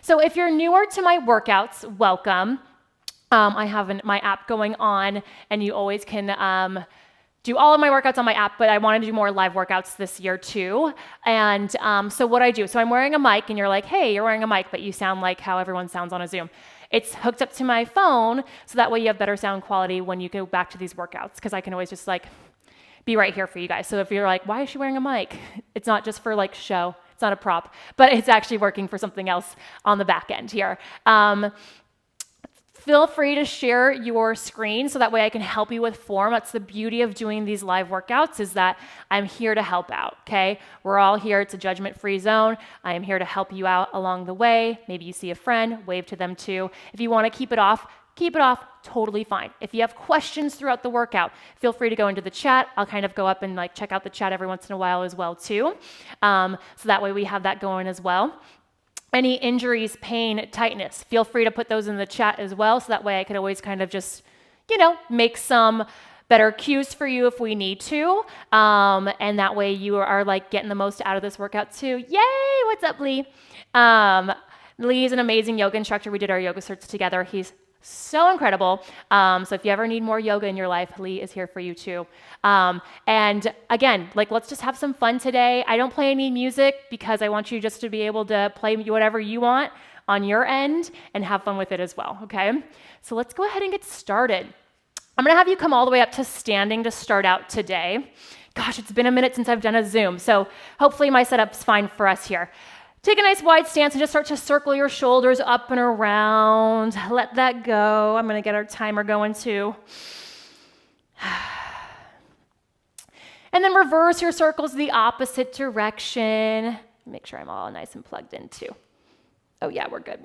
So if you're newer to my workouts, welcome. I have my app going on, and you always can do all of my workouts on my app, but I wanted to do more live workouts this year too. And so what I do, so I'm wearing a mic, and you're like, hey, you're wearing a mic, but you sound like how everyone sounds on a Zoom. It's hooked up to my phone, so that way you have better sound quality when you go back to these workouts, because I can always just like be right here for you guys. So if you're like, why is she wearing a mic? It's not just for like show. It's not a prop, but it's actually working for something else on the back end here. Feel free to share your screen so that way I can help you with form. That's the beauty of doing these live workouts, is that I'm here to help out, okay? We're all here. It's a judgment-free zone. I am here to help you out along the way. Maybe you see a friend, wave to them too. If you want to keep it off, totally fine. If you have questions throughout the workout, feel free to go into the chat. I'll kind of go up and like check out the chat every once in a while as well too. So that way we have that going as well. Any injuries, pain, tightness, feel free to put those in the chat as well, so that way I can always kind of just, make some better cues for you if we need to. And that way you are like getting the most out of this workout too. Yay! What's up, Lee? Lee is an amazing yoga instructor. We did our yoga certs together. He's so incredible. So if you ever need more yoga in your life, Lee is here for you too. And again, like, let's just have some fun today. I don't play any music because I want you just to be able to play whatever you want on your end and have fun with it as well, okay? So let's go ahead and get started. I'm gonna have you come all the way up to standing to start out today. Gosh, it's been a minute since I've done a Zoom, so hopefully my setup's fine for us here. Take a nice wide stance and just start to circle your shoulders up and around. Let that go. I'm going to get our timer going too. And then reverse your circles the opposite direction. Make sure I'm all nice and plugged in too. Oh yeah, we're good.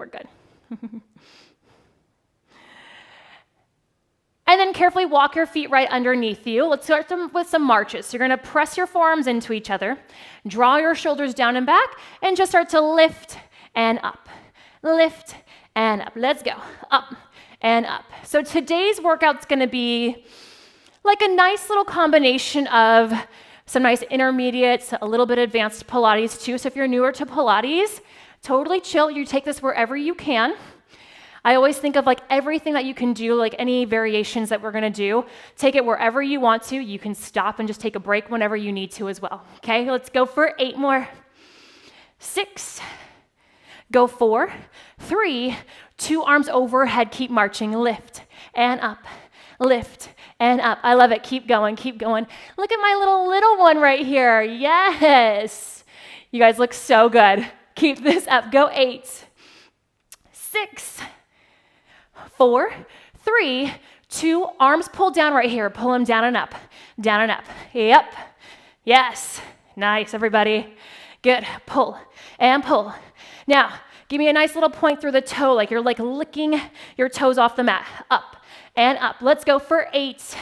And then carefully walk your feet right underneath you. Let's start with some marches. So you're going to press your forearms into each other, draw your shoulders down and back, and just start to lift and up. Lift and up. Let's go. Up and up. So today's workout's going to be like a nice little combination of some nice intermediates, a little bit advanced Pilates too. So if you're newer to Pilates, totally chill. You take this wherever you can. I always think of like everything that you can do, like any variations that we're gonna do, take it wherever you want to. You can stop and just take a break whenever you need to as well. Okay, let's go for 8 more. 6, go 4, 3, 2 arms overhead, keep marching, lift and up, lift and up. I love it, keep going. Look at my little one right here, yes. You guys look so good. Keep this up, go 8, 6, 4, 3, 2, arms pulled down right here. Pull them down and up, down and up. Yep. Yes. Nice, everybody. Good. Pull and pull. Now, give me a nice little point through the toe, like you're like licking your toes off the mat. Up and up. Let's go for 8,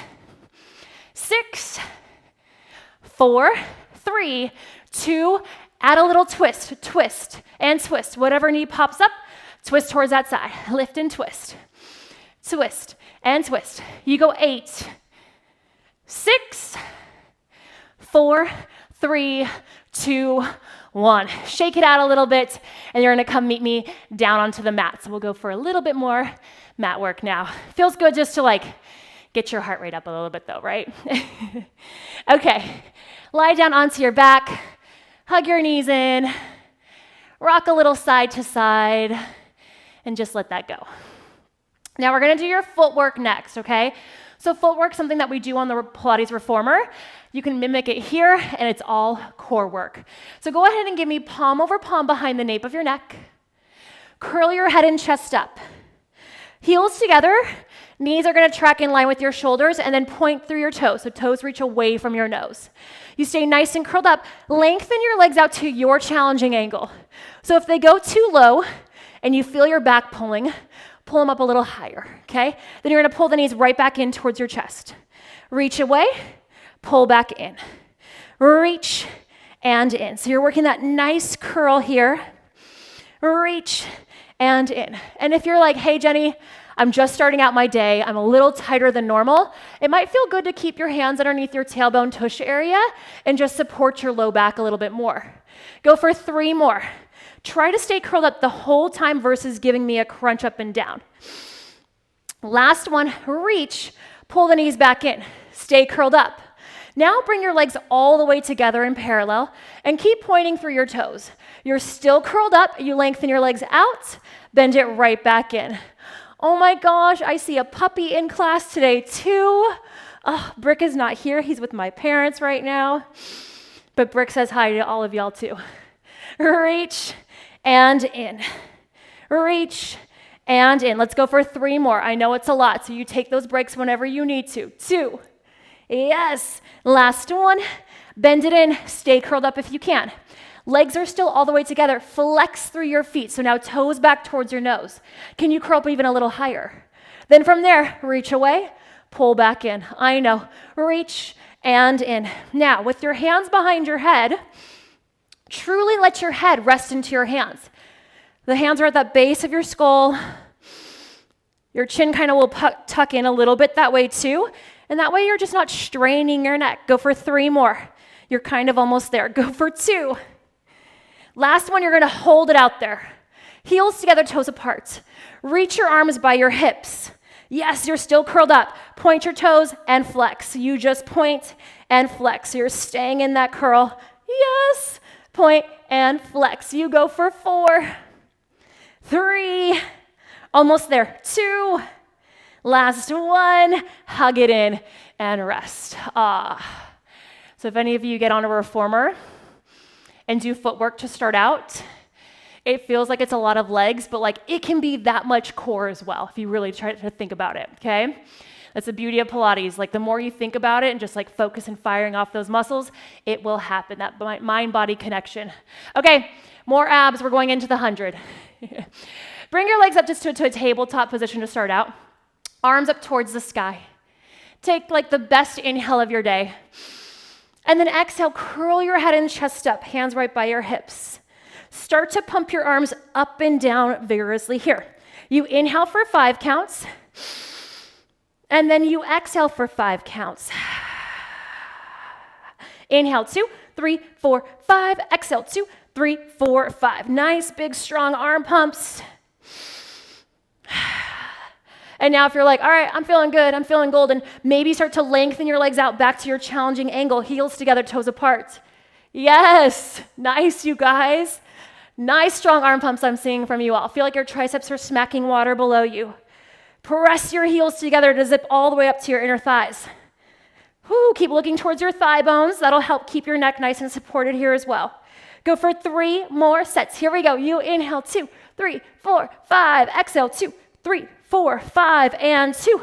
6, 4, 3, 2, add a little twist, twist and twist. Whatever knee pops up, twist towards that side. Lift and twist. Twist and twist. You go 8, 6, 4, 3, 2, 1. Shake it out a little bit, and you're gonna come meet me down onto the mat. So we'll go for a little bit more mat work now. Feels good just to like get your heart rate up a little bit though, right? Okay, lie down onto your back, hug your knees in, rock a little side to side, and just let that go. Now we're gonna do your footwork next, okay? So footwork, something that we do on the Pilates Reformer. You can mimic it here, and it's all core work. So go ahead and give me palm over palm behind the nape of your neck. Curl your head and chest up. Heels together, knees are gonna track in line with your shoulders, and then point through your toes, so toes reach away from your nose. You stay nice and curled up. Lengthen your legs out to your challenging angle. So if they go too low, and you feel your back pulling, pull them up a little higher, okay? Then you're gonna pull the knees right back in towards your chest. Reach away, pull back in. Reach and in. So you're working that nice curl here. Reach and in. And if you're like, hey, Jenny, I'm just starting out my day, I'm a little tighter than normal, it might feel good to keep your hands underneath your tailbone tush area and just support your low back a little bit more. Go for 3 more. Try to stay curled up the whole time versus giving me a crunch up and down. Last one, reach, pull the knees back in, stay curled up. Now bring your legs all the way together in parallel and keep pointing through your toes. You're still curled up, you lengthen your legs out, bend it right back in. Oh my gosh, I see a puppy in class today too. Oh, Brick is not here, he's with my parents right now. But Brick says hi to all of y'all too. Reach and in. Reach and in. Let's go for 3 more. I know it's a lot, so you take those breaks whenever you need to. 2. Yes. Last one. Bend it in. Stay curled up if you can. Legs are still all the way together. Flex through your feet. So now toes back towards your nose. Can you curl up even a little higher? Then from there, reach away, pull back in. I know. Reach and in. Now, with your hands behind your head, truly let your head rest into your hands. The hands are at the base of your skull. Your chin kind of will tuck in a little bit that way too. And that way you're just not straining your neck. Go for 3 more. You're kind of almost there. Go for 2. Last one, you're going to hold it out there. Heels together, toes apart. Reach your arms by your hips. Yes, you're still curled up. Point your toes and flex. You just point and flex. You're staying in that curl. Yes. Point and flex. You go for 4. 3, almost there. 2, last one, hug it in and rest. So if any of you get on a reformer and do footwork to start out, it feels like it's a lot of legs, but like it can be that much core as well if you really try to think about it, okay? That's the beauty of Pilates. Like the more you think about it and just like focus and firing off those muscles, it will happen, that mind-body connection. Okay, more abs, we're going into the 100. Bring your legs up just to a tabletop position to start out. Arms up towards the sky. Take like the best inhale of your day. And then exhale, curl your head and chest up, hands right by your hips. Start to pump your arms up and down vigorously here. You inhale for 5 counts. And then you exhale for 5 counts. Inhale, 2, 3, 4, 5. Exhale, 2, 3, 4, 5. Nice, big, strong arm pumps. And now if you're like, all right, I'm feeling good, I'm feeling golden, maybe start to lengthen your legs out back to your challenging angle, heels together, toes apart. Yes, nice, you guys. Nice, strong arm pumps I'm seeing from you all. Feel like your triceps are smacking water below you. Press your heels together to zip all the way up to your inner thighs. Whew, keep looking towards your thigh bones. That'll help keep your neck nice and supported here as well. Go for 3 more sets. Here we go. You inhale, 2, 3, 4, 5. Exhale, 2, 3, 4, 5, and 2.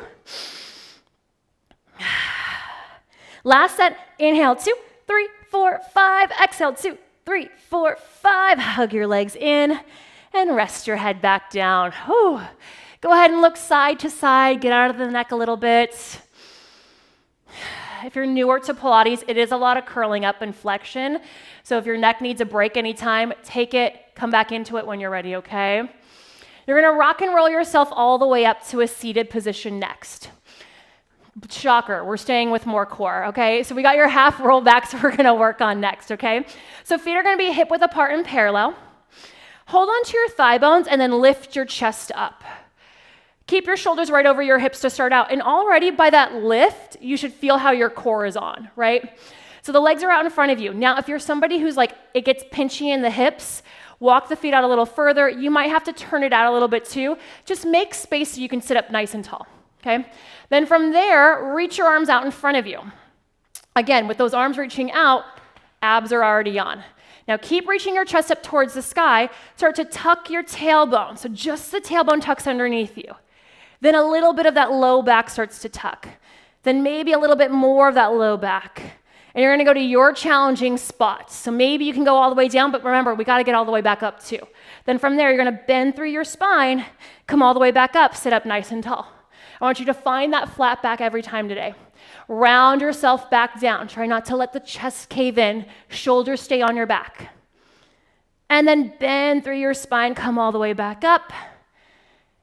Last set. Inhale, 2, 3, 4, 5. Exhale, 2, 3, 4, 5. Hug your legs in and rest your head back down. Whew. Go ahead and look side to side. Get out of the neck a little bit. If you're newer to Pilates, it is a lot of curling up and flexion. So if your neck needs a break anytime, take it, come back into it when you're ready, okay? You're gonna rock and roll yourself all the way up to a seated position next. Shocker, we're staying with more core, okay? So we got your half roll back, so we're gonna work on next, okay? So feet are gonna be hip width apart and parallel. Hold on to your thigh bones and then lift your chest up. Keep your shoulders right over your hips to start out. And already by that lift, you should feel how your core is on, right? So the legs are out in front of you. Now, if you're somebody who's like, it gets pinchy in the hips, walk the feet out a little further. You might have to turn it out a little bit too. Just make space so you can sit up nice and tall, okay? Then from there, reach your arms out in front of you. Again, with those arms reaching out, abs are already on. Now keep reaching your chest up towards the sky. Start to tuck your tailbone. So just the tailbone tucks underneath you. Then a little bit of that low back starts to tuck. Then maybe a little bit more of that low back. And you're gonna go to your challenging spot. So maybe you can go all the way down, but remember, we gotta get all the way back up too. Then from there, you're gonna bend through your spine, come all the way back up, sit up nice and tall. I want you to find that flat back every time today. Round yourself back down. Try not to let the chest cave in. Shoulders stay on your back. And then bend through your spine, come all the way back up.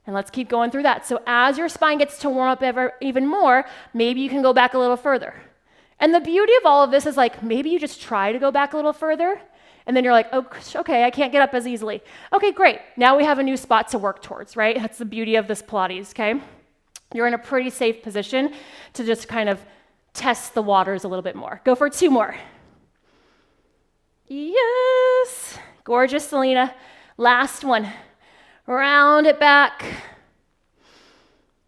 And let's keep going through that. So as your spine gets to warm up even more, maybe you can go back a little further. And the beauty of all of this is like, maybe you just try to go back a little further, And then you're like, oh, okay, I can't get up as easily. Okay, great. Now we have a new spot to work towards, right? That's the beauty of this Pilates, okay? You're in a pretty safe position to just kind of test the waters a little bit more. Go for 2 more. Yes. Gorgeous, Selena. Last one. Round it back.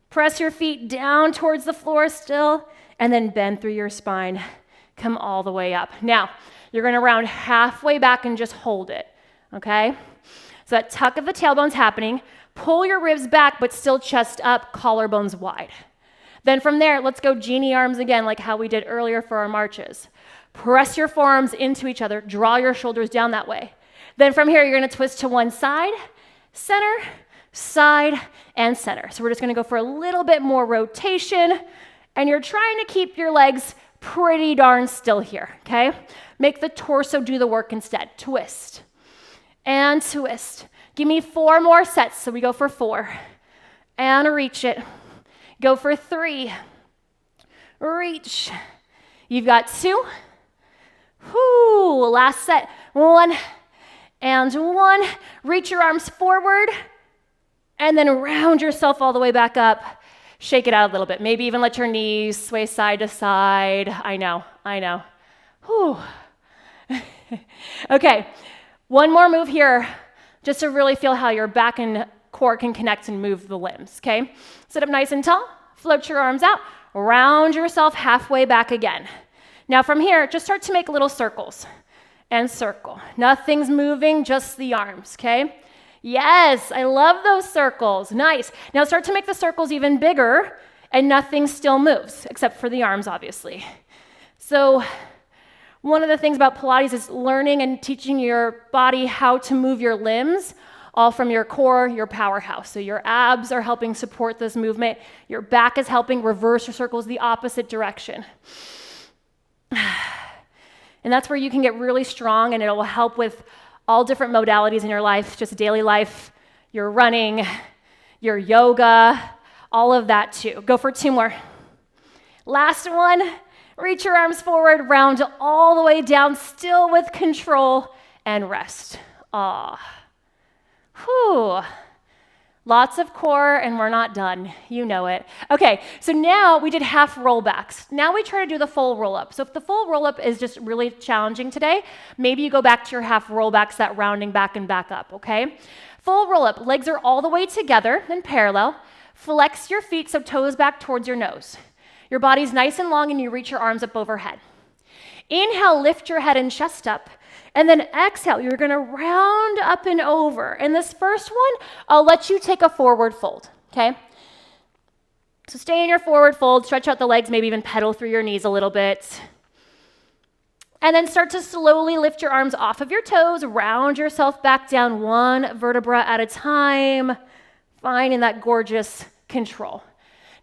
Press your feet down towards the floor still, and then bend through your spine. Come all the way up. Now, you're going to round halfway back and just hold it, okay? So that tuck of the tailbone's happening. Pull your ribs back, but still chest up, collarbones wide. Then from there, let's go genie arms again, like how we did earlier for our marches. Press your forearms into each other. Draw your shoulders down that way. Then from here, you're going to twist to one side, center, side, and center. So we're just going to go for a little bit more rotation, and you're trying to keep your legs pretty darn still here, okay? Make the torso do the work instead. Twist and twist. Give me 4 more sets. So we go for 4 and reach it. Go for 3. Reach. You've got 2. Whoo, last set. 1 and 1. Reach your arms forward and then round yourself all the way back up. Shake it out a little bit. Maybe even let your knees sway side to side. I know. Whew. Okay, one more move here, just to really feel how your back and core can connect and move the limbs, okay? Sit up nice and tall, float your arms out, round yourself halfway back again. Now from here, just start to make little circles and circle. Nothing's moving, just the arms, okay? Yes, I love those circles. Nice. Now start to make the circles even bigger, and nothing still moves, except for the arms, obviously. So one of the things about Pilates is learning and teaching your body how to move your limbs, all from your core, your powerhouse. So your abs are helping support this movement. Your back is helping reverse your circles the opposite direction. And that's where you can get really strong, and it will help with all different modalities in your life, just daily life, your running, your yoga, all of that too. Go for 2 more. Last one. Reach your arms forward, round all the way down, still with control, and rest. Whew. Lots of core, and we're not done. You know it. Okay, so now we did half rollbacks. Now we try to do the full roll-up. So if the full roll-up is just really challenging today, maybe you go back to your half rollbacks, that rounding back and back up, okay? Full roll-up, legs are all the way together and parallel. Flex your feet so toes back towards your nose. Your body's nice and long, and you reach your arms up overhead. Inhale, lift your head and chest up. And then exhale, you're going to round up and over. And this first one, I'll let you take a forward fold, okay? So stay in your forward fold, stretch out the legs, maybe even pedal through your knees a little bit. And then start to slowly lift your arms off of your toes, round yourself back down 1 vertebra at a time, finding that gorgeous control.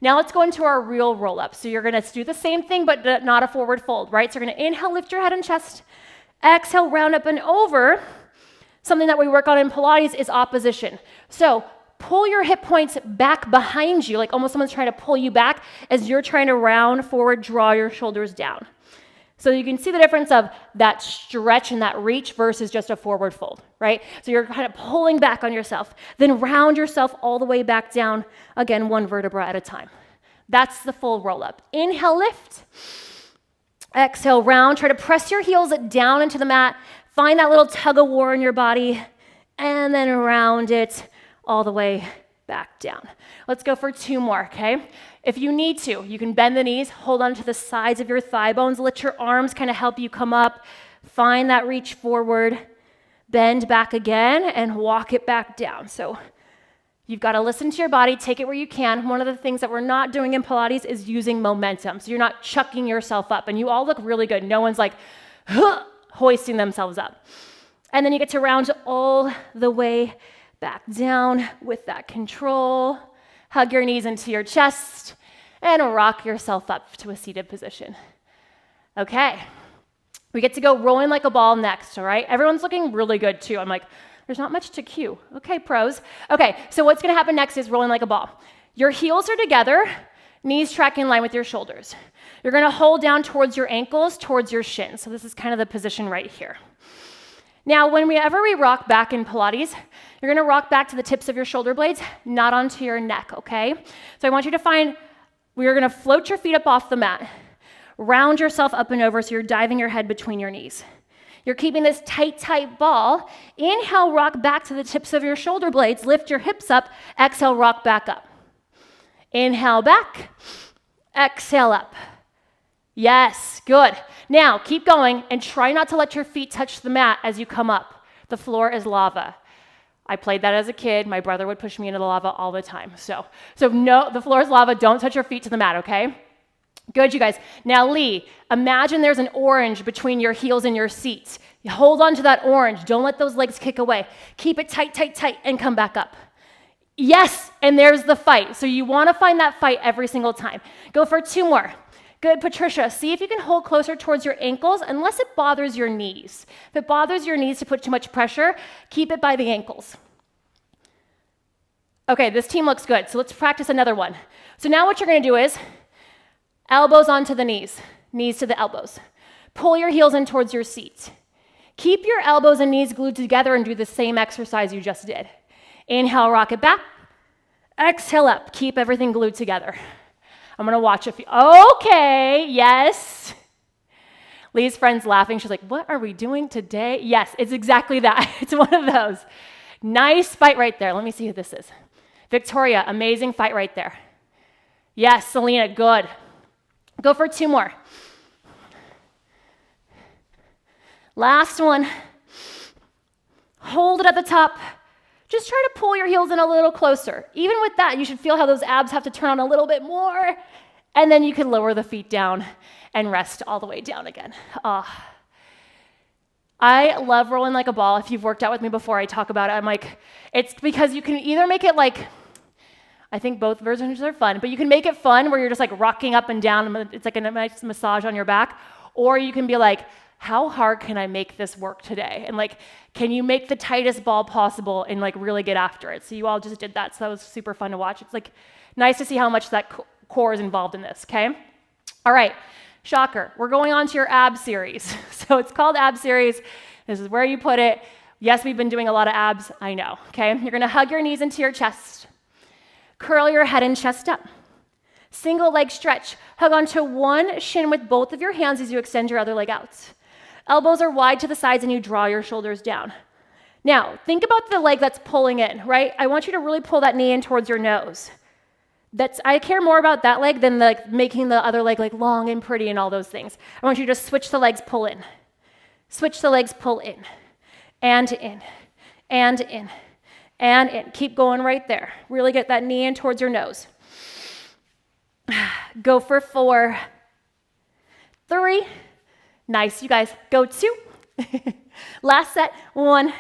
Now let's go into our real roll-up. So you're going to do the same thing, but not a forward fold, right? So you're going to inhale, lift your head and chest. Exhale, round up and over. Something that we work on in Pilates is opposition. So pull your hip points back behind you, like almost someone's trying to pull you back as you're trying to round forward, draw your shoulders down. So you can see the difference of that stretch and that reach versus just a forward fold, right? So you're kind of pulling back on yourself, then round yourself all the way back down, again, 1 vertebra at a time. That's the full roll-up. Inhale, lift. Exhale, round. Try to press your heels down into the mat. Find that little tug of war in your body, and then round it all the way back down. Let's go for 2 more, okay? If you need to, you can bend the knees, hold on to the sides of your thigh bones, let your arms kind of help you come up, find that reach forward, bend back again, and walk it back down. So you've got to listen to your body, take it where you can. One of the things that we're not doing in Pilates is using momentum. So you're not chucking yourself up, and you all look really good. No one's like hoisting themselves up. And then you get to round all the way back down with that control. Hug your knees into your chest and rock yourself up to a seated position. Okay, we get to go rolling like a ball next, all right? Everyone's looking really good too. I'm like, there's not much to cue. Okay, pros. Okay, so what's gonna happen next is rolling like a ball. Your heels are together, knees track in line with your shoulders. You're gonna hold down towards your ankles, towards your shins. So this is kind of the position right here. Now, whenever we rock back in Pilates, you're gonna rock back to the tips of your shoulder blades, not onto your neck, okay? So I want you to find, we're gonna float your feet up off the mat, round yourself up and over so you're diving your head between your knees. You're keeping this tight, tight ball. Inhale, rock back to the tips of your shoulder blades, lift your hips up, exhale, rock back up. Inhale back, exhale up. Yes, good. Now, keep going and try not to let your feet touch the mat as you come up. The floor is lava. I played that as a kid. My brother would push me into the lava all the time. So no, the floor is lava. Don't touch your feet to the mat, okay? Good, you guys. Now, Lee, imagine there's an orange between your heels and your seats. You hold on to that orange. Don't let those legs kick away. Keep it tight, tight, tight, and come back up. Yes, and there's the fight. So you want to find that fight every single time. Go for 2 more. Good, Patricia. See if you can hold closer towards your ankles unless it bothers your knees. If it bothers your knees to put too much pressure, keep it by the ankles. Okay, this team looks good. So let's practice another one. So now what you're going to do is elbows onto the knees, knees to the elbows. Pull your heels in towards your seat. Keep your elbows and knees glued together and do the same exercise you just did. Inhale, rock it back. Exhale up. Keep everything glued together. I'm going to watch a few. Okay, yes. Lee's friend's laughing. She's like, what are we doing today? Yes, it's exactly that. It's one of those. Nice fight right there. Let me see who this is. Victoria, amazing fight right there. Yes, Selena, good. Go for 2 more. Last one. Hold it at the top. Just try to pull your heels in a little closer. Even with that, you should feel how those abs have to turn on a little bit more. And then you can lower the feet down and rest all the way down again. I love rolling like a ball. If you've worked out with me before, I talk about it. I'm like, it's because you can either make it like, I think both versions are fun, but you can make it fun where you're just like rocking up and down. It's like a nice massage on your back. Or you can be like, how hard can I make this work today? And like, can you make the tightest ball possible and like really get after it? So you all just did that. So that was super fun to watch. It's like nice to see how much that core is involved in this, okay? All right, shocker. We're going on to your ab series. So it's called ab series. This is where you put it. Yes, we've been doing a lot of abs, I know, okay? You're gonna hug your knees into your chest. Curl your head and chest up. Single leg stretch. Hug onto one shin with both of your hands as you extend your other leg out. Elbows are wide to the sides and you draw your shoulders down. Now, think about the leg that's pulling in, right? I want you to really pull that knee in towards your nose. I care more about that leg than like making the other leg like long and pretty and all those things. I want you to just switch the legs, pull in. Switch the legs, pull in. And in. And in. And in. Keep going right there. Really get that knee in towards your nose. Go for 4. 3. Nice, you guys. Go 2. Last set. 1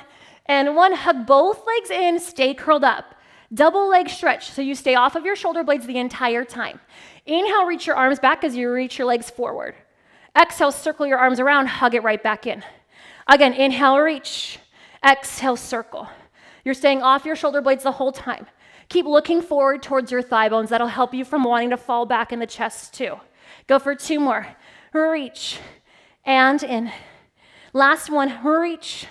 and 1. Hug both legs in. Stay curled up. Double leg stretch, so you stay off of your shoulder blades the entire time. Inhale, reach your arms back as you reach your legs forward. Exhale, circle your arms around. Hug it right back in. Again, inhale, reach. Exhale, circle. You're staying off your shoulder blades the whole time. Keep looking forward towards your thigh bones. That'll help you from wanting to fall back in the chest too. Go for 2 more. Reach. And in. Last one, reach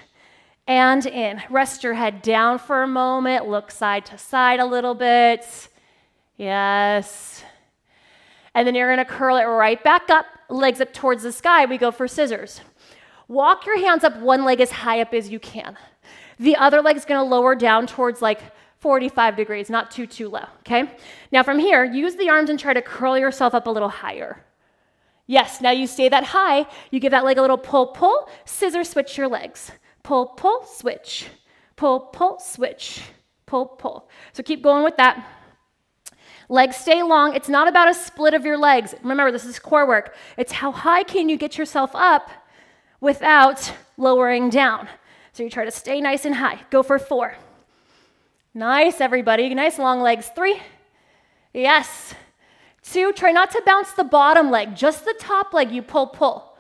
and in. Rest your head down for a moment. Look side to side a little bit. Yes. And then you're going to curl it right back up, legs up towards the sky. We go for scissors. Walk your hands up, one leg as high up as you can. The other leg's going to lower down towards like 45 degrees, not too low, okay? Now from here, use the arms and try to curl yourself up a little higher. Yes, now you stay that high, you give that leg a little pull, scissor switch your legs. Pull, switch. Pull, switch. Pull. So keep going with that. Legs stay long. It's not about a split of your legs. Remember, this is core work. It's how high can you get yourself up without lowering down. So you try to stay nice and high. Go for 4. Nice, everybody. Nice long legs. 3. Yes. 2, try not to bounce the bottom leg, just the top leg, you pull.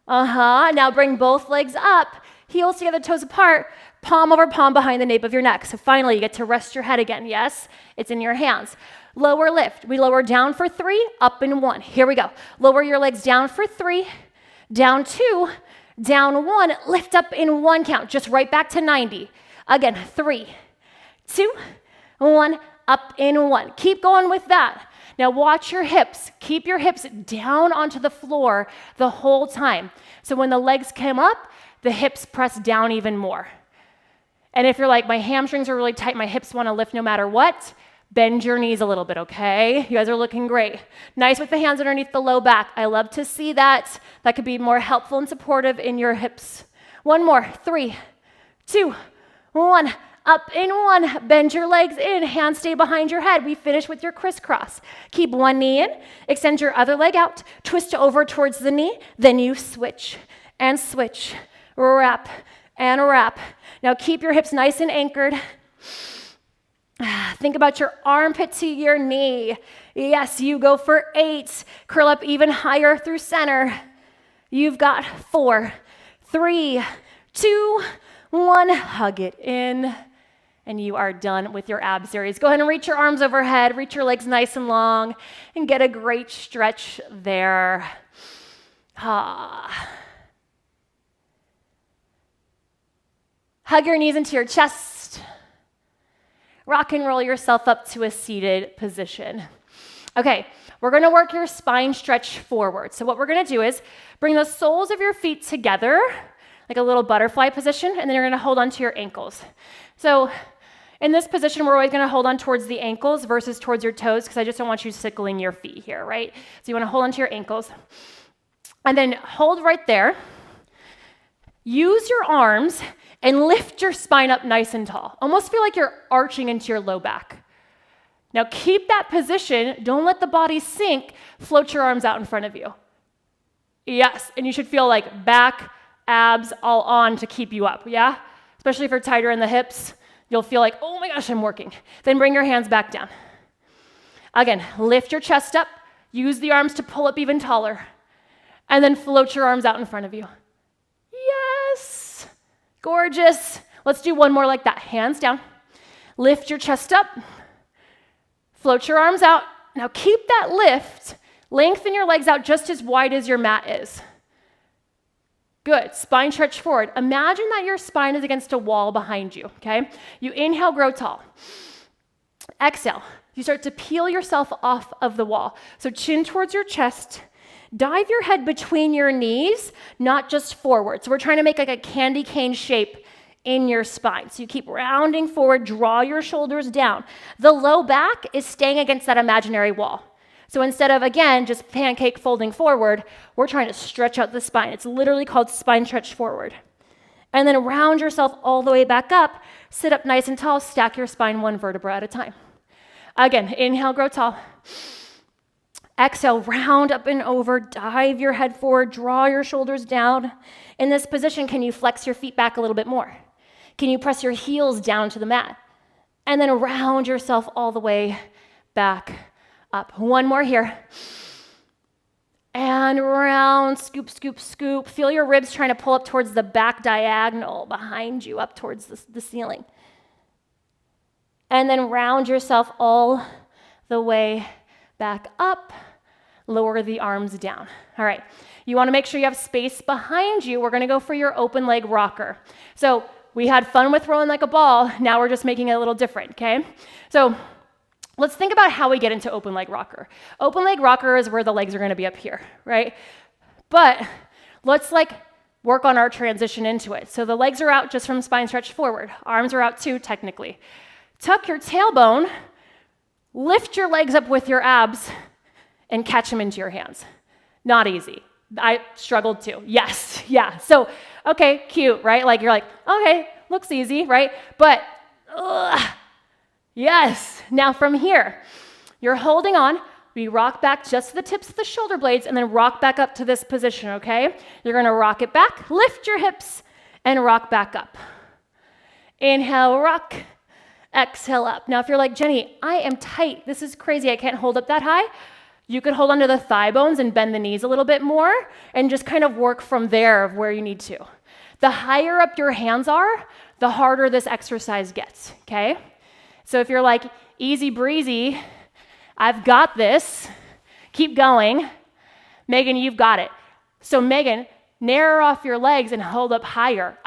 Now bring both legs up, heels together, toes apart, palm over palm behind the nape of your neck. So finally, you get to rest your head again. Yes, it's in your hands. Lower lift. We lower down for 3, up in 1. Here we go. Lower your legs down for 3, down 2, down 1, lift up in 1 count, just right back to 90. Again, 3, 2, 1, up in 1. Keep going with that. Now watch your hips. Keep your hips down onto the floor the whole time. So when the legs come up, the hips press down even more. And if you're like, my hamstrings are really tight, my hips want to lift no matter what, bend your knees a little bit, okay? You guys are looking great. Nice with the hands underneath the low back. I love to see that. That could be more helpful and supportive in your hips. One more. 3, 2, 1. Up in 1. Bend your legs in. Hands stay behind your head. We finish with your crisscross. Keep one knee in. Extend your other leg out. Twist over towards the knee. Then you switch and switch. Wrap and wrap. Now keep your hips nice and anchored. Think about your armpit to your knee. Yes, you go for 8. Curl up even higher through center. You've got 4, 3, 2, 1. Hug it in. And you are done with your ab series. Go ahead and reach your arms overhead. Reach your legs nice and long. And get a great stretch there. Hug your knees into your chest. Rock and roll yourself up to a seated position. Okay, we're gonna work your spine stretch forward. So what we're gonna do is bring the soles of your feet together, like a little butterfly position, and then you're gonna hold onto your ankles. So in this position, we're always gonna hold on towards the ankles versus towards your toes, because I just don't want you sickling your feet here, right? So you wanna hold onto your ankles. And then hold right there. Use your arms and lift your spine up nice and tall. Almost feel like you're arching into your low back. Now keep that position. Don't let the body sink. Float your arms out in front of you. Yes, and you should feel like back, abs, all on to keep you up, yeah? Especially if you're tighter in the hips, you'll feel like, oh my gosh, I'm working. Then bring your hands back down. Again, lift your chest up. Use the arms to pull up even taller. And then float your arms out in front of you. Yes, gorgeous. Let's do one more like that. Hands down. Lift your chest up. Float your arms out. Now keep that lift. Lengthen your legs out just as wide as your mat is. Good. Spine stretch forward. Imagine that your spine is against a wall behind you, okay? You inhale, grow tall. Exhale. You start to peel yourself off of the wall. So chin towards your chest. Dive your head between your knees, not just forward. So we're trying to make like a candy cane shape in your spine. So you keep rounding forward, draw your shoulders down. The low back is staying against that imaginary wall. So instead of, again, just pancake folding forward, we're trying to stretch out the spine. It's literally called spine stretch forward. And then round yourself all the way back up, sit up nice and tall, stack your spine one vertebra at a time. Again, inhale, grow tall. Exhale, round up and over, dive your head forward, draw your shoulders down. In this position, can you flex your feet back a little bit more? Can you press your heels down to the mat? And then round yourself all the way back up. One more here. And round, scoop, scoop, scoop. Feel your ribs trying to pull up towards the back diagonal behind you, up towards the ceiling. And then round yourself all the way back up. Lower the arms down. All right, you want to make sure you have space behind you. We're going to go for your open leg rocker. So we had fun with rolling like a ball. Now we're just making it a little different, okay? So let's think about how we get into open leg rocker. Open leg rocker is where the legs are going to be up here, right? But let's work on our transition into it. So the legs are out just from spine stretch forward. Arms are out too, technically. Tuck your tailbone, lift your legs up with your abs, and catch them into your hands. Not easy. I struggled too. Yes, yeah. So, okay, cute, right? Like you're like, okay, looks easy, right? But, yes. Now from here, you're holding on. We rock back just to the tips of the shoulder blades and then rock back up to this position, okay? You're gonna rock it back, lift your hips, and rock back up. Inhale, rock. Exhale up. Now, if you're like, Jenny, I am tight. This is crazy. I can't hold up that high. You could hold onto the thigh bones and bend the knees a little bit more and just kind of work from there of where you need to. The higher up your hands are, the harder this exercise gets, okay? So if you're like, easy breezy, I've got this, keep going. Megan, you've got it. So Megan, Narrow off your legs and hold up higher.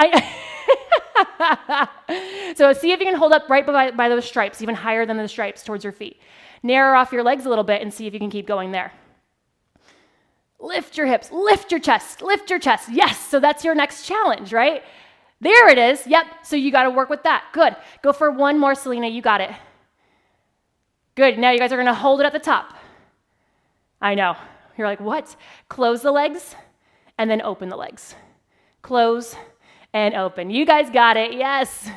So see if you can hold up right by those stripes, even higher than the stripes towards your feet. Narrow off your legs a little bit and see if you can keep going there. Lift your hips, lift your chest, lift your chest. Yes, so that's your next challenge, right? There it is. Yep, so you got to work with that. Good. Go for one more, Selena. You got it. Good. Now you guys are going to hold it at the top. I know. You're like, what? Close the legs and then open the legs. Close and open. You guys got it. Yes.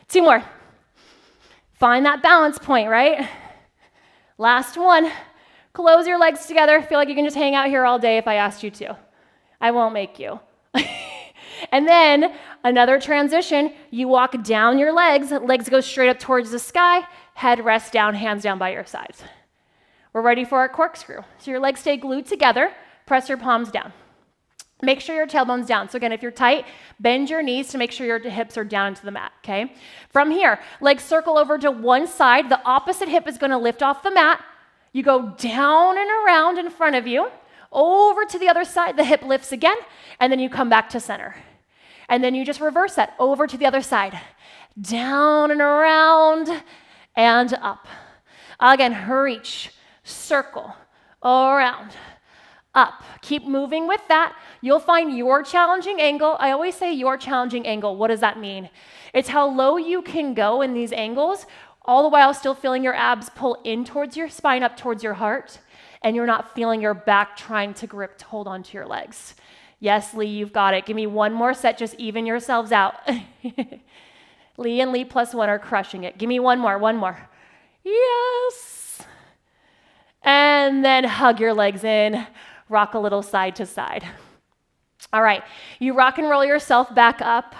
2 more. Find that balance point, right? Last one. Close your legs together. Feel like you can just hang out here all day if I asked you to. I won't make you. And then another transition. You walk down your legs. Legs go straight up towards the sky. Head rests down, hands down by your sides. We're ready for our corkscrew. So your legs stay glued together. Press your palms down. Make sure your tailbone's down. So again, if you're tight, bend your knees to make sure your hips are down into the mat, okay? From here, legs circle over to one side. The opposite hip is going to lift off the mat. You go down and around in front of you, over to the other side. The hip lifts again, and then you come back to center. And then you just reverse that over to the other side. Down and around and up. Again, reach, circle, around, up. Keep moving with that. You'll find your challenging angle. I always say your challenging angle. What does that mean? It's how low you can go in these angles, all the while still feeling your abs pull in towards your spine, up towards your heart, and you're not feeling your back trying to grip to hold onto your legs. Yes, Lee, you've got it. Give me one more set. Just even yourselves out. Lee and Lee +1 are crushing it. Give me one more. Yes. And then hug your legs in. Rock a little side to side. All right, you rock and roll yourself back up.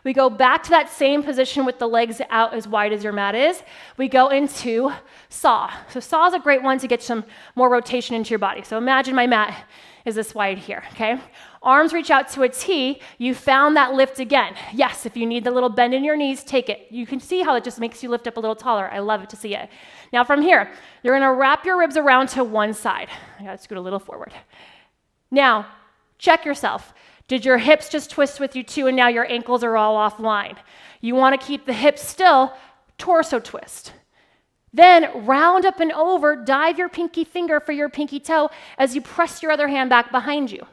We go back to that same position with the legs out as wide as your mat is. We go into saw. So saw is a great one to get some more rotation into your body. So imagine my mat is this wide here, okay? Arms reach out to a T. You found that lift again. Yes, if you need the little bend in your knees, take it. You can see how it just makes you lift up a little taller. I love it to see it. Now from here, you're gonna wrap your ribs around to one side. I gotta scoot a little forward. Now, check yourself. Did your hips just twist with you too, and now your ankles are all offline? You wanna keep the hips still, torso twist. Then round up and over, dive your pinky finger for your pinky toe as you press your other hand back behind you.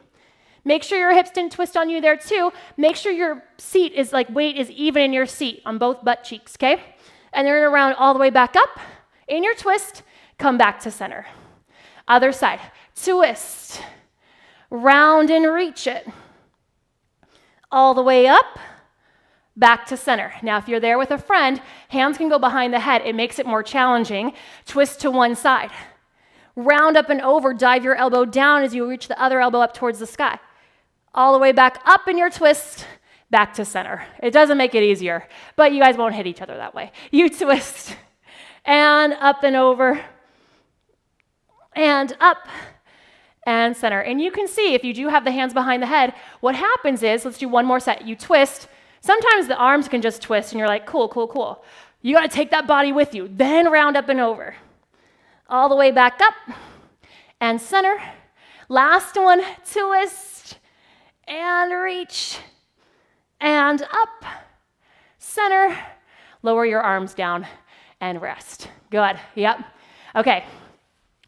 Make sure your hips didn't twist on you there too. Make sure your seat is weight is even in your seat on both butt cheeks, okay? And you're gonna round all the way back up. In your twist, come back to center. Other side, twist. Round and reach it. All the way up, back to center. Now, if you're there with a friend, hands can go behind the head. It makes it more challenging. Twist to one side. Round up and over, dive your elbow down as you reach the other elbow up towards the sky. All the way back up in your twist, back to center. It doesn't make it easier, but you guys won't hit each other that way. You twist, and up and over, and up, and center. And you can see, if you do have the hands behind the head, what happens is, let's do one more set. You twist. Sometimes the arms can just twist, and you're like, cool, cool, cool. You got to take that body with you. Then round up and over. All the way back up, and center. Last one, twist, and reach, and up, center. Lower your arms down, and rest. Good, yep. Okay.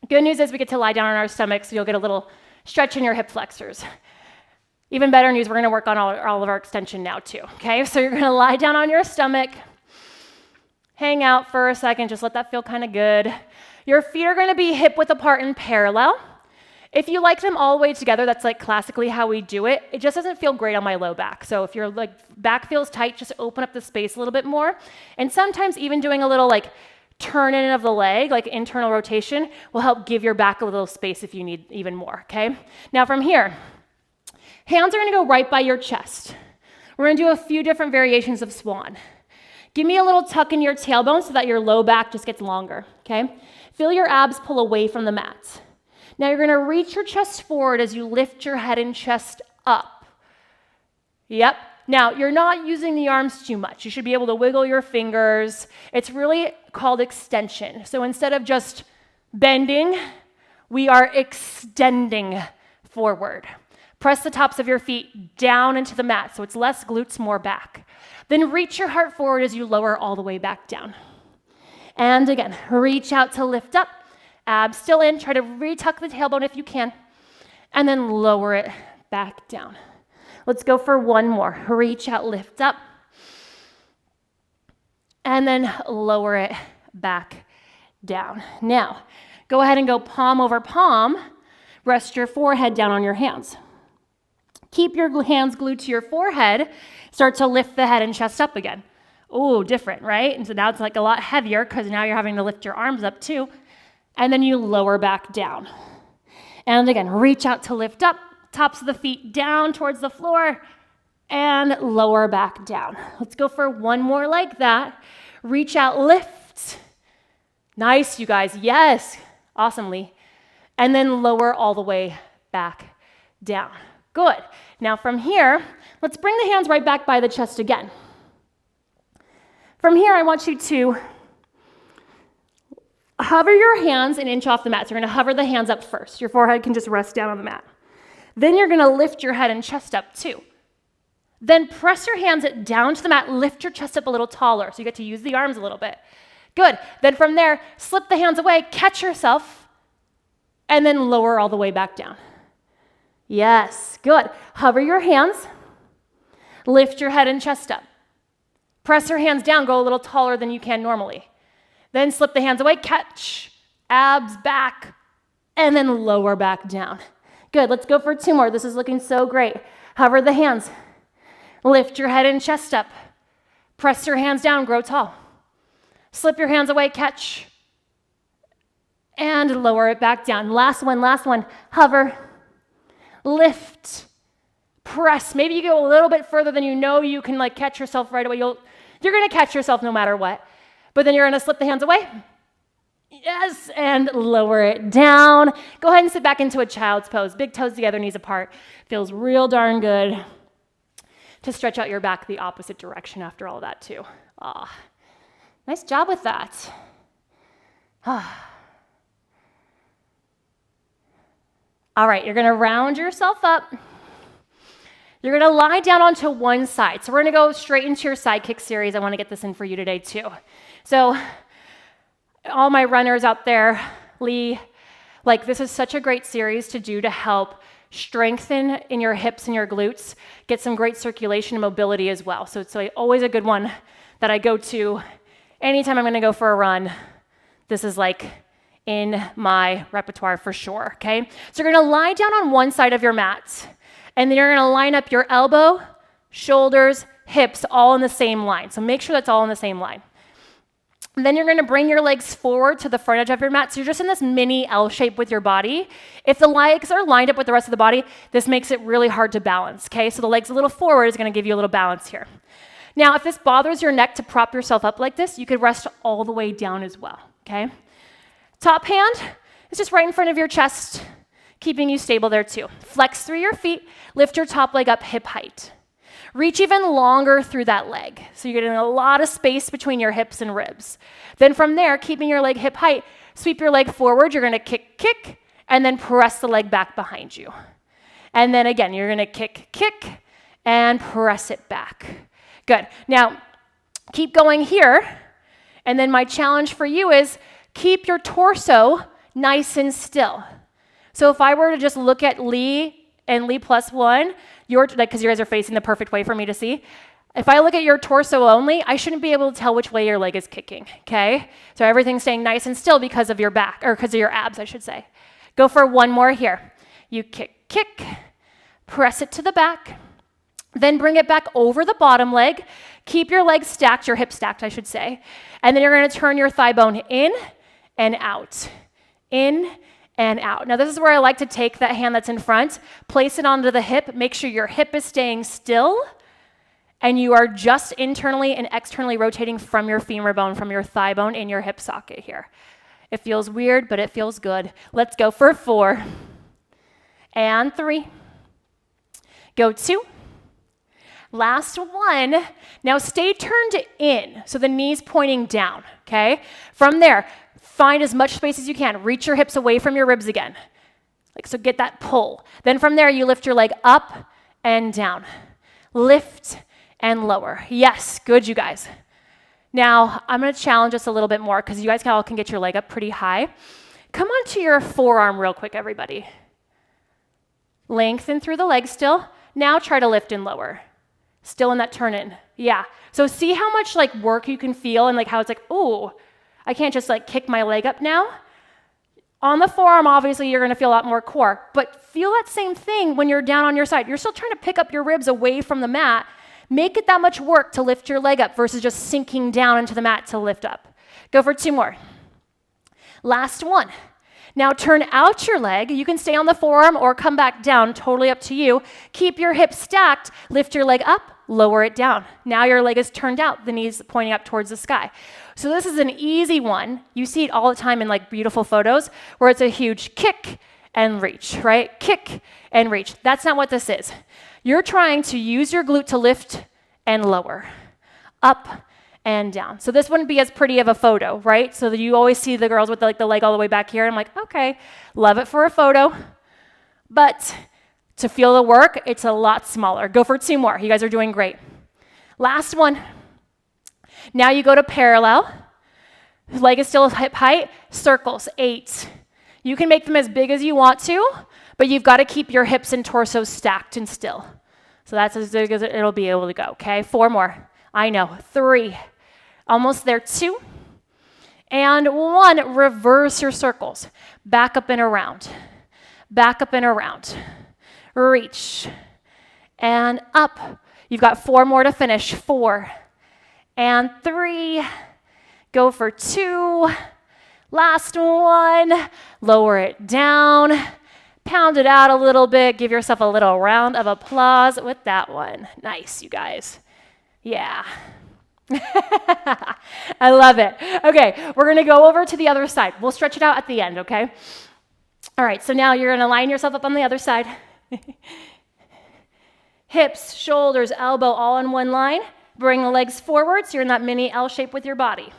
Good news is we get to lie down on our stomachs, so you'll get a little stretch in your hip flexors. Even better news, we're gonna work on all of our extension now too, okay? So you're gonna lie down on your stomach, hang out for a second, just let that feel kind of good. Your feet are gonna be hip width apart and parallel. If you like them all the way together, that's classically how we do it. It just doesn't feel great on my low back. So if your back feels tight, just open up the space a little bit more. And sometimes even doing a little turn in of the leg, internal rotation, will help give your back a little space if you need even more, okay? Now from here, hands are gonna go right by your chest. We're gonna do a few different variations of Swan. Give me a little tuck in your tailbone so that your low back just gets longer, okay? Feel your abs pull away from the mat. Now you're gonna reach your chest forward as you lift your head and chest up. Yep. Now, you're not using the arms too much. You should be able to wiggle your fingers. It's really called extension. So instead of just bending, we are extending forward. Press the tops of your feet down into the mat, so it's less glutes, more back. Then reach your heart forward as you lower all the way back down. And again, reach out to lift up. Abs still in. Try to retuck the tailbone if you can. And then lower it back down. Let's go for one more. Reach out, lift up. And then lower it back down. Now, go ahead and go palm over palm. Rest your forehead down on your hands. Keep your hands glued to your forehead. Start to lift the head and chest up again. Oh, different, right? And so now it's like a lot heavier because now you're having to lift your arms up too. And then you lower back down. And again, reach out to lift up. Tops of the feet down towards the floor. And lower back down. Let's go for one more like that. Reach out, lift. Nice, you guys. Yes. Awesomely. And then lower all the way back down. Good. Now from here, let's bring the hands right back by the chest again. From here, I want you to hover your hands an inch off the mat. So you're going to hover the hands up first. Your forehead can just rest down on the mat. Then you're going to lift your head and chest up too. Then press your hands down to the mat, lift your chest up a little taller so you get to use the arms a little bit. Good. Then from there, slip the hands away, catch yourself, and then lower all the way back down. Yes, good. Hover your hands, lift your head and chest up. Press your hands down, go a little taller than you can normally. Then slip the hands away, catch, abs back, and then lower back down. Good, let's go for two more. This is looking so great. Hover the hands. Lift your head and chest up. Press your hands down, grow tall. Slip your hands away, catch. And lower it back down. Last one. Hover. Lift. Press. Maybe you go a little bit further than you know you can catch yourself right away. You're going to catch yourself no matter what. But then you're going to slip the hands away. Yes, and lower it down. Go ahead and sit back into a child's pose. Big toes together, knees apart. Feels real darn good to stretch out your back the opposite direction after all that too. Nice job with that. All right, you're gonna round yourself up. You're gonna lie down onto one side. So we're gonna go straight into your Sidekick series. I wanna get this in for you today too. So all my runners out there, Lee, this is such a great series to do to help strengthen in your hips and your glutes, get some great circulation and mobility as well. So it's always a good one that I go to anytime I'm gonna go for a run. This is in my repertoire for sure, okay? So you're gonna lie down on one side of your mat, and then you're gonna line up your elbow, shoulders, hips, all in the same line. So make sure that's all in the same line. And then you're gonna bring your legs forward to the front edge of your mat. So you're just in this mini L shape with your body. If the legs are lined up with the rest of the body, this makes it really hard to balance, okay? So the legs a little forward is gonna give you a little balance here. Now, if this bothers your neck to prop yourself up like this, you could rest all the way down as well, okay? Top hand is just right in front of your chest, keeping you stable there too. Flex through your feet, lift your top leg up hip height. Reach even longer through that leg. So you're getting a lot of space between your hips and ribs. Then from there, keeping your leg hip height, sweep your leg forward. You're gonna kick, and then press the leg back behind you. And then again, you're gonna kick, and press it back. Good. Now, keep going here. And then my challenge for you is keep your torso nice and still. So if I were to just look at Lee and Lee plus one, because you guys are facing the perfect way for me to see. If I look at your torso only, I shouldn't be able to tell which way your leg is kicking, okay? So everything's staying nice and still because of your back, or because of your abs, I should say. Go for one more here. You kick, press it to the back, then bring it back over the bottom leg. Keep your legs stacked, your hips stacked, I should say. And then you're gonna turn your thigh bone in and out, in and out. Now this is where I like to take that hand that's in front, place it onto the hip, make sure your hip is staying still, and you are just internally and externally rotating from your femur bone, from your thigh bone in your hip socket here. It feels weird, but it feels good. Let's go for 4 and 3. Go 2. Last one. Now stay turned in, so the knees pointing down, okay? From there, find as much space as you can. Reach your hips away from your ribs again. Like, so get that pull. Then from there, you lift your leg up and down. Lift and lower. Yes, good, you guys. Now, I'm going to challenge us a little bit more because you guys all can get your leg up pretty high. Come onto your forearm real quick, everybody. Lengthen through the leg still. Now try to lift and lower. Still in that turn in. Yeah. So see how much like work you can feel and like how it's like, oh, I can't just like kick my leg up now. On the forearm, obviously, you're going to feel a lot more core, but feel that same thing when you're down on your side. You're still trying to pick up your ribs away from the mat. Make it that much work to lift your leg up versus just sinking down into the mat to lift up. Go for 2 more. Last one. Now turn out your leg. You can stay on the forearm or come back down, totally up to you. Keep your hips stacked, lift your leg up, lower it down. Now your leg is turned out, the knees pointing up towards the sky. So this is an easy one. You see it all the time in like beautiful photos where it's a huge kick and reach, right? Kick and reach. That's not what this is. You're trying to use your glute to lift and lower, up and down. So this wouldn't be as pretty of a photo, right? So that you always see the girls with the leg all the way back here. I'm like, okay, love it for a photo. But to feel the work, it's a lot smaller. Go for 2 more. You guys are doing great. Last one. Now you go to parallel. Leg is still hip height. Circles, 8. You can make them as big as you want to, but you've got to keep your hips and torso stacked and still. So that's as big as it'll be able to go, okay? 4 more. I know. 3. Almost there. 2. And 1. Reverse your circles. Back up and around. Back up and around. Reach. And up. You've got 4 more to finish. 4. And 3. Go for 2. Last one. Lower it down. Pound it out a little bit. Give yourself a little round of applause with that one. Nice, you guys. Yeah. I love it. Okay, we're going to go over to the other side. We'll stretch it out at the end, okay? All right, so now you're going to line yourself up on the other side. Hips, shoulders, elbow, all in one line. Bring the legs forward so you're in that mini L shape with your body.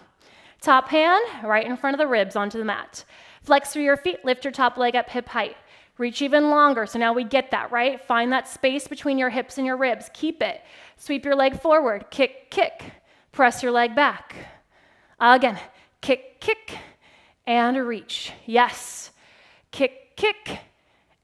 Top hand right in front of the ribs onto the mat. Flex through your feet, lift your top leg up hip height. Reach even longer, so now we get that, right? Find that space between your hips and your ribs. Keep it. Sweep your leg forward. Kick, kick. Press your leg back. Again, kick, kick, and reach. Yes. Kick, kick,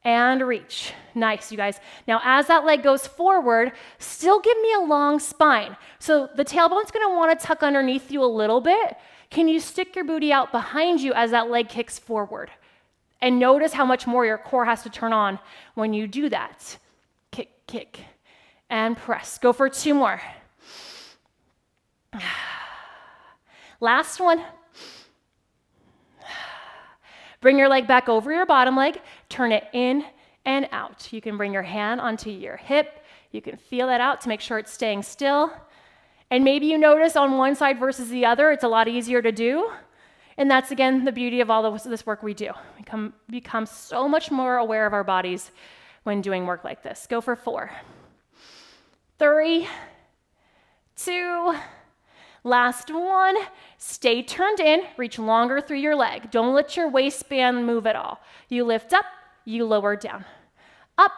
and reach. Nice, you guys. Now, as that leg goes forward, still give me a long spine. So the tailbone's going to want to tuck underneath you a little bit. Can you stick your booty out behind you as that leg kicks forward? And notice how much more your core has to turn on when you do that. Kick, kick, and press. Go for 2 more. Last one. Bring your leg back over your bottom leg. Turn it in and out. You can bring your hand onto your hip. You can feel that out to make sure it's staying still. And maybe you notice on one side versus the other, it's a lot easier to do. And that's, again, the beauty of all this work we do. We become so much more aware of our bodies when doing work like this. Go for 4. 3, 2, last one. Stay turned in. Reach longer through your leg. Don't let your waistband move at all. You lift up, you lower down. Up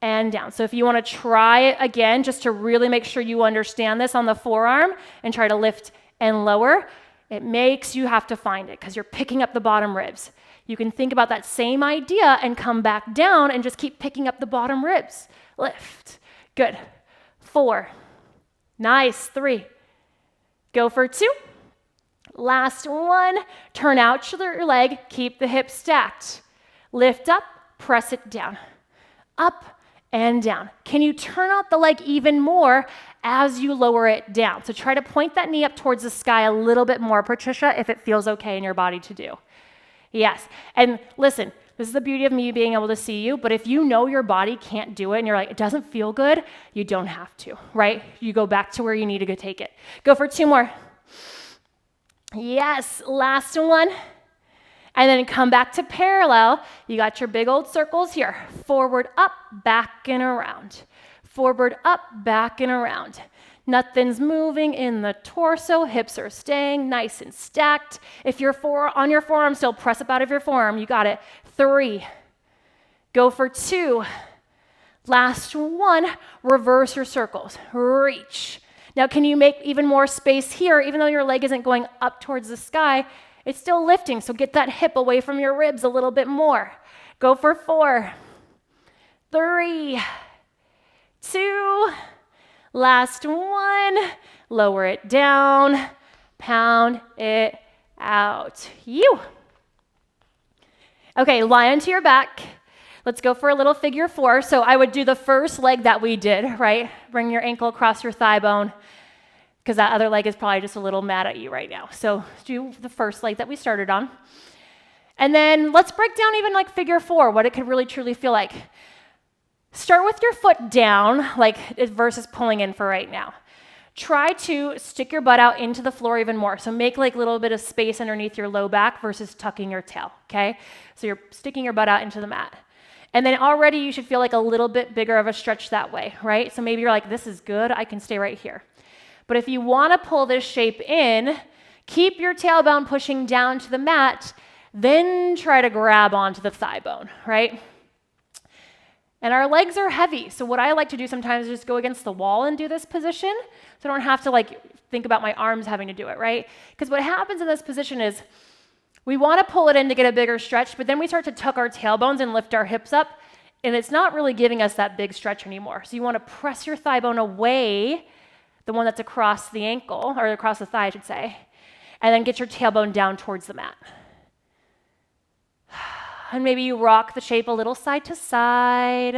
and down. So if you want to try it again, just to really make sure you understand this on the forearm and try to lift and lower, it makes you have to find it because you're picking up the bottom ribs. You can think about that same idea and come back down and just keep picking up the bottom ribs. Lift. Good. 4. Nice. 3. Go for 2. Last one. Turn out your leg. Keep the hips stacked. Lift up. Press it down. Up and down. Can you turn out the leg even more as you lower it down? So try to point that knee up towards the sky a little bit more, Patricia, if it feels okay in your body to do. Yes. And listen, this is the beauty of me being able to see you, but if you know your body can't do it and you're like, it doesn't feel good, you don't have to, right? You go back to where you need to go take it. Go for 2 more. Yes. Last one. And then come back to parallel. You got your big old circles here. Forward, up, back, and around. Forward, up, back, and around. Nothing's moving in the torso. Hips are staying nice and stacked. If you're on your forearm still, press up out of your forearm. You got it. 3, Go for 2. Last 1, reverse your circles. Reach. Now, can you make even more space here? Even though your leg isn't going up towards the sky, it's still lifting, so get that hip away from your ribs a little bit more. Go for 4, 3, 2, last 1. Lower it down, pound it out. Okay, lie onto your back. Let's go for a little figure 4. So I would do the first leg that we did, right? Bring your ankle across your thigh bone, because that other leg is probably just a little mad at you right now. So do the first leg that we started on. And then let's break down even like figure 4, what it could really truly feel like. Start with your foot down, like versus pulling in for right now. Try to stick your butt out into the floor even more. So make like a little bit of space underneath your low back versus tucking your tail, okay? So you're sticking your butt out into the mat. And then already you should feel like a little bit bigger of a stretch that way, right? So maybe you're like, this is good, I can stay right here. But if you want to pull this shape in, keep your tailbone pushing down to the mat, then try to grab onto the thigh bone, right? And our legs are heavy, so what I like to do sometimes is just go against the wall and do this position, so I don't have to like think about my arms having to do it, right? Because what happens in this position is we want to pull it in to get a bigger stretch, but then we start to tuck our tailbones and lift our hips up, and it's not really giving us that big stretch anymore. So you want to press your thigh bone away, the one that's across the ankle, or across the thigh, I should say, and then get your tailbone down towards the mat. And maybe you rock the shape a little side to side.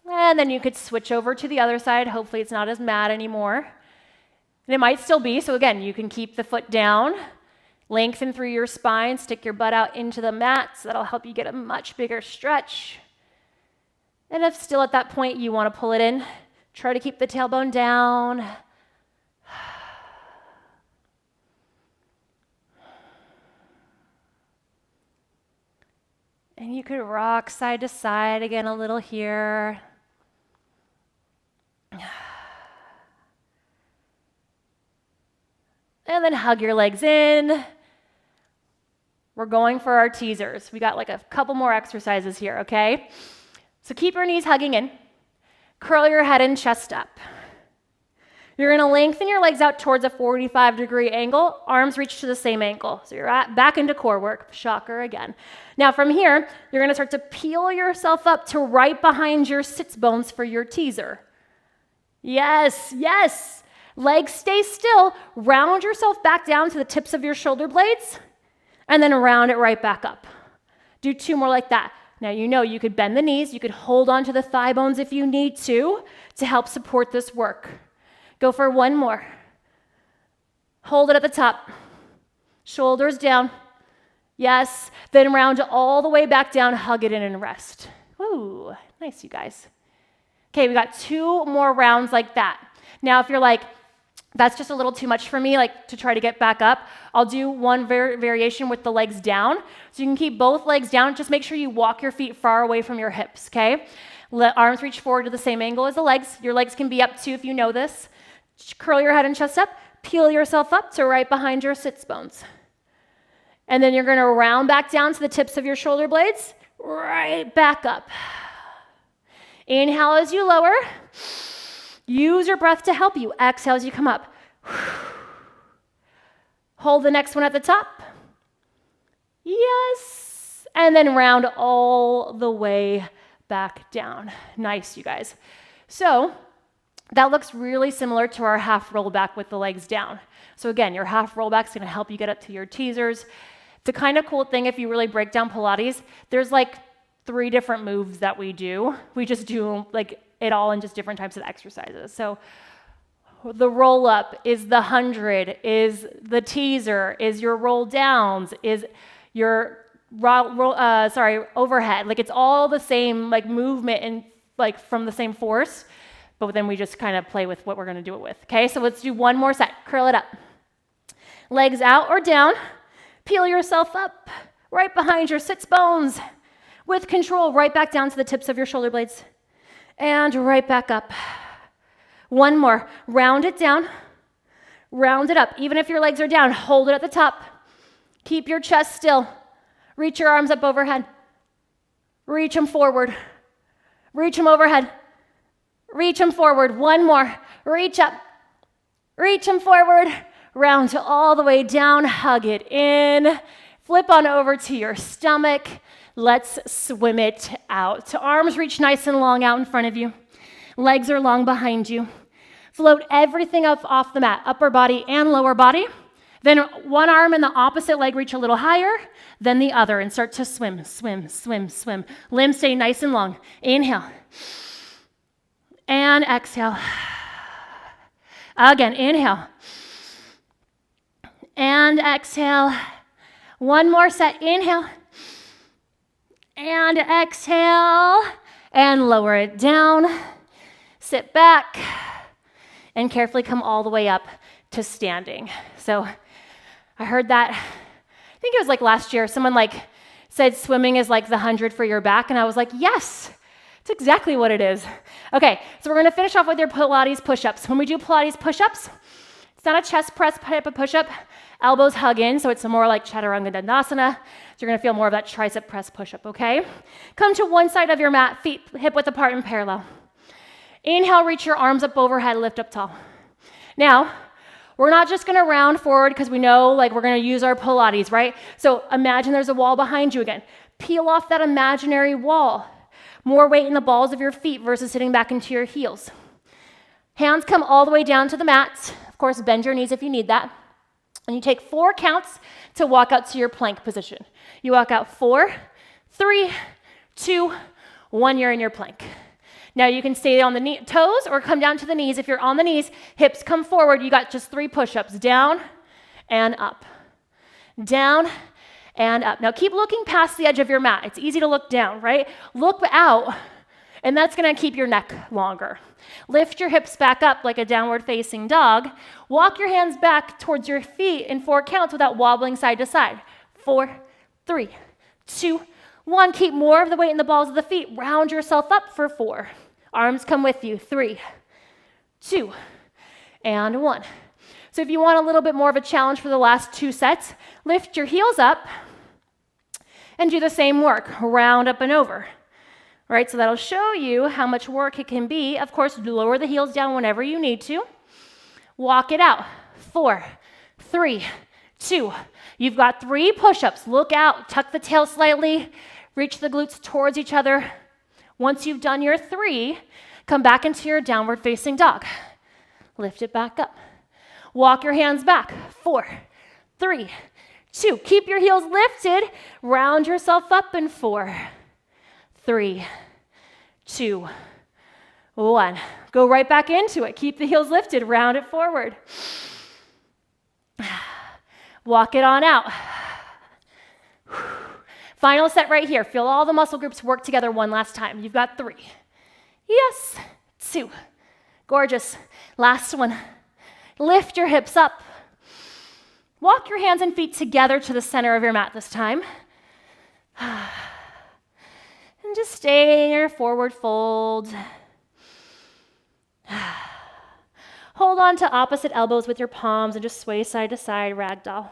And then you could switch over to the other side. Hopefully it's not as mad anymore. And it might still be, so again, you can keep the foot down, lengthen through your spine, stick your butt out into the mat, so that'll help you get a much bigger stretch. And if still at that point you want to pull it in, try to keep the tailbone down. And you could rock side to side again a little here. And then hug your legs in. We're going for our teasers. We got like a couple more exercises here, okay? So keep your knees hugging in. Curl your head and chest up. You're going to lengthen your legs out towards a 45-degree angle. Arms reach to the same angle. So you're back into core work. Shocker again. Now from here, you're going to start to peel yourself up to right behind your sits bones for your teaser. Yes, yes. Legs stay still. Round yourself back down to the tips of your shoulder blades, and then round it right back up. Do 2 more like that. Now you know you could bend the knees. You could hold onto the thigh bones if you need to help support this work. Go for 1 more. Hold it at the top. Shoulders down. Yes. Then round all the way back down. Hug it in and rest. Ooh, nice, you guys. Okay, we got 2 more rounds like that. Now, if you're like, that's just a little too much for me, like to try to get back up, I'll do one variation with the legs down. So you can keep both legs down. Just make sure you walk your feet far away from your hips, okay? Let arms reach forward to the same angle as the legs. Your legs can be up too if you know this. Curl your head and chest up. Peel yourself up to right behind your sits bones. And then you're going to round back down to the tips of your shoulder blades. Right back up. Inhale as you lower. Use your breath to help you. Exhale as you come up. Hold the next one at the top. Yes. And then round all the way back down. Nice, you guys. So that looks really similar to our half rollback with the legs down. So again, your half rollback is going to help you get up to your teasers. The kind of cool thing, if you really break down Pilates, there's like 3 different moves that we do. We just do like it all in just different types of exercises. So the roll up is the 100, is the teaser, is your roll downs, is your overhead. Like it's all the same like movement and like from the same force, but then we just kind of play with what we're going to do it with. Okay, so let's do 1 more set. Curl it up. Legs out or down. Peel yourself up right behind your sits bones. With control, right back down to the tips of your shoulder blades. And right back up. 1 more. Round it down. Round it up. Even if your legs are down, hold it at the top. Keep your chest still. Reach your arms up overhead. Reach them forward. Reach them overhead. Reach them forward. One more. Reach up. Reach them forward. Round all the way down. Hug it in. Flip on over to your stomach. Let's swim it out. Arms reach nice and long out in front of you. Legs are long behind you. Float everything up off the mat, upper body and lower body. Then one arm and the opposite leg reach a little higher, then the other, and start to swim, swim, swim, swim. Limbs stay nice and long. Inhale. And exhale. Again, inhale. And exhale. One more set. Inhale. And exhale. And lower it down. Sit back. And carefully come all the way up to standing. So I heard that, I think it was like last year, someone said swimming is like the 100 for your back, and I was like, yes, it's exactly what it is. Okay, so we're gonna finish off with your Pilates push-ups. When we do Pilates push-ups, it's not a chest press type of push-up. Elbows hug in, so it's more like Chaturanga Dandasana. So you're gonna feel more of that tricep press push-up, okay? Come to one side of your mat, feet hip-width apart and parallel. Inhale, reach your arms up overhead, lift up tall. Now, we're not just gonna round forward because we know we're gonna use our Pilates, right? So imagine there's a wall behind you again. Peel off that imaginary wall. More weight in the balls of your feet versus sitting back into your heels. Hands come all the way down to the mat. Of course, bend your knees if you need that. And you take 4 counts to walk out to your plank position. You walk out 4, 3, 2, 1, you're in your plank. Now you can stay on the toes or come down to the knees. If you're on the knees, hips come forward. You got just 3 push-ups, down and up. Down and up. Now keep looking past the edge of your mat. It's easy to look down, right? Look out, and that's gonna keep your neck longer. Lift your hips back up like a downward facing dog. Walk your hands back towards your feet in 4 counts without wobbling side to side. 4, 3, 2, 1. Keep more of the weight in the balls of the feet. Round yourself up for 4. Arms come with you. 3, 2, and 1. So if you want a little bit more of a challenge for the last 2 sets, lift your heels up and do the same work. Round up and over. All right, so that'll show you how much work it can be. Of course, lower the heels down whenever you need to. Walk it out. 4, 3, 2. You've got 3 push-ups. Look out. Tuck the tail slightly. Reach the glutes towards each other. Once you've done your 3, come back into your downward facing dog. Lift it back up. Walk your hands back. 4, 3, 2. Keep your heels lifted. Round yourself up in 4, 3, 2, 1. Go right back into it. Keep the heels lifted. Round it forward. Walk it on out. Final set right here. Feel all the muscle groups work together one last time. You've got 3. Yes. 2. Gorgeous. Last one. Lift your hips up. Walk your hands and feet together to the center of your mat this time. And just stay in your forward fold. Hold on to opposite elbows with your palms and just sway side to side, ragdoll.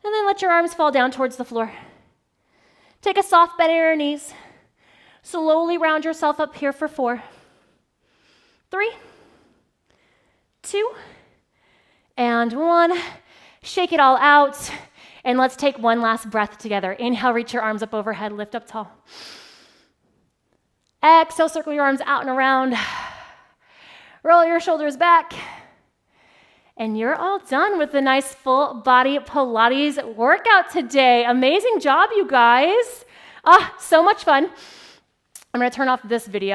And then let your arms fall down towards the floor. Take a soft bend in your knees. Slowly round yourself up here for 4, 3, 2, and 1. Shake it all out. And let's take one last breath together. Inhale, reach your arms up overhead, lift up tall. Exhale, circle your arms out and around. Roll your shoulders back. And you're all done with the nice full body Pilates workout today. Amazing job, you guys. So much fun. I'm gonna turn off this video.